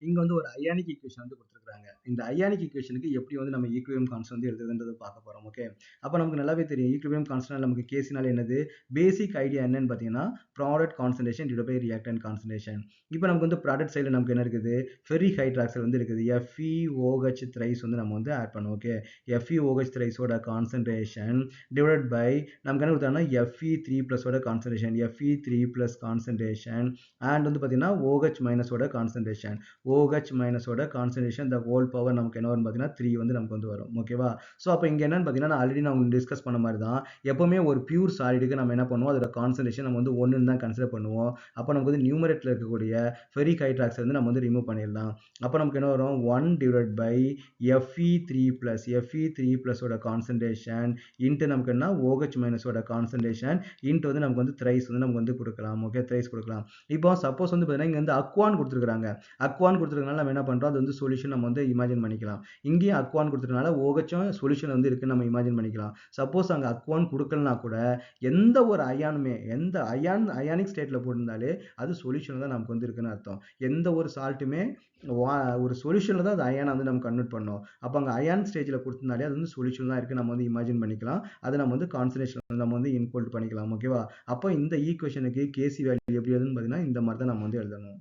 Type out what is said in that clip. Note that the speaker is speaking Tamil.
இங்க வந்து ஒரு அயானிக் ஈக்குவேஷன் வந்து குடுத்துருக்காங்க. இந்த அயானிக் ஈக்குவேஷனுக்கு எப்படி வந்து நம்ம ஈக்விலிபிரியம் கான்ஸ்டன்ட் வந்து எழுதுறதுன்றத பார்க்க போறோம். ஓகே. அப்ப நமக்கு நல்லாவே தெரியும். ஈக்விலிபிரியம் கான்ஸ்டன்ட் நமக்கு கேசினால என்னது? பேசிக் ஐடியா என்னன்னு பார்த்தீங்கன்னா, product concentration divided by reactant concentration. இப்ப நமக்கு வந்து ப்ராடக்ட் சைடுல நமக்கு என்ன இருக்குது? ஃபெரிக் ஹைட்ராக்சைடு வந்து இருக்குது. FeOH த்ரைஸ் வந்து நம்ம வந்து ஆட் பண்ணுவோம். ஓகே. FeOH த்ரைஸோட கான்சன்ட்ரேஷன் டிவைடட் பை நமக்கு என்ன குடுத்தாங்கன்னா Fe3+ ஓட கான்சன்ட்ரேஷன். Fe3+ கான்சன்ட்ரேஷன் அண்ட் வந்து பார்த்தீங்கன்னா OH மைனஸ் ஓட கான்சன்ட்ரேஷன். OH மைனஸ் ஓட கான்சன்ட்ரேஷன் த ஹோல் பவர் நமக்கு என்ன வரும் பார்த்தீங்கன்னா 3 வந்து நமக்கு வந்து வரும். ஓகேவா? ஸோ அப்போ இங்க என்னன்னு பார்த்தீங்கன்னா நான் ஆல்ரெடி நான் உங்களுக்கு டிஸ்கஸ் பண்ண மாதிரி தான். எப்பவுமே ஒரு பியூர் சாலிடுக்கு நம்ம என்ன பண்ணுவோம்? அதோட கான்சன்ட்ரேஷன் நம்ம வந்து 1ன்னு தான் கன்சிடர் பண்ணுவோம். அப்போ நமக்கு வந்து நியூமரேட்டர்ல இருக்கக்கூடிய ஃபெரிக் ஹைட்ராக்சைடு வந்து நம்ம வந்து ரிமூவ் பண்ணிடலாம். அப்போ நமக்கு என்ன வரும்? 1 டிவைடட் பை Fe3+ ஓட கான்சன்ட்ரேஷன் இன்ட்டு நமக்கு என்ன OH மைனஸ் ஓட கான்சன்ட்ரேஷன் இன்ட்டு வந்து நமக்கு வந்து த்ரைஸ் வந்து நமக்கு வந்து கொடுக்கலாம். ஓகே, த்ரைஸ் கொடுக்கலாம். இப்போ சப்போஸ் வந்து பார்த்தீங்கன்னா இங்க வந்து அக்வான் கொடுத்துருக்காங்க. அக்வான் கொடுத்துருக்கனால நம்ம என்ன பண்றோம்? அது வந்து சொல்யூஷன் நம்ம வந்து இமேஜின் பண்ணிக்கலாம். இங்கேயும் அக்வான் கொடுத்துருக்கனால OHம் சொல்யூஷன் வந்து இருக்குன்னு நம்ம இமேஜின் பண்ணிக்கலாம். சப்போஸ் அங்க அக்வான் கொடுக்கலனா கூட எந்த ஒரு அயானுமே எந்த அயானிக் ஸ்டேட்ல போட்டிருந்தாலே அது சொல்யூஷன்ல தான் நமக்கு வந்து இருக்குன்னு அர்த்தம். எந்த ஒரு சால்ட்டுமே ஒரு சொல்யூஷன்ல தான் அது அயானை வந்து நம்ம கன்வெர்ட் பண்ணோம். அப்ப அங்க அயான் ஸ்டேஜ்ல கொடுத்திருந்தாலே அது வந்து சொல்யூஷன் தான் இருக்கு நம்ம வந்து இமேஜின் பண்ணிக்கலாம். அதை நம்ம வந்து கான்சன்ட்ரேஷன் நம்ம வந்து இன்க்ளூட் பண்ணிக்கலாம். ஓகேவா? அப்போ இந்த ஈக்குவேஷனுக்கு கேசி வேல்யூ எப்படி எழுதுன்னு பார்த்தீங்கன்னா இந்த மாதிரி தான் நம்ம வந்து எழுதணும்.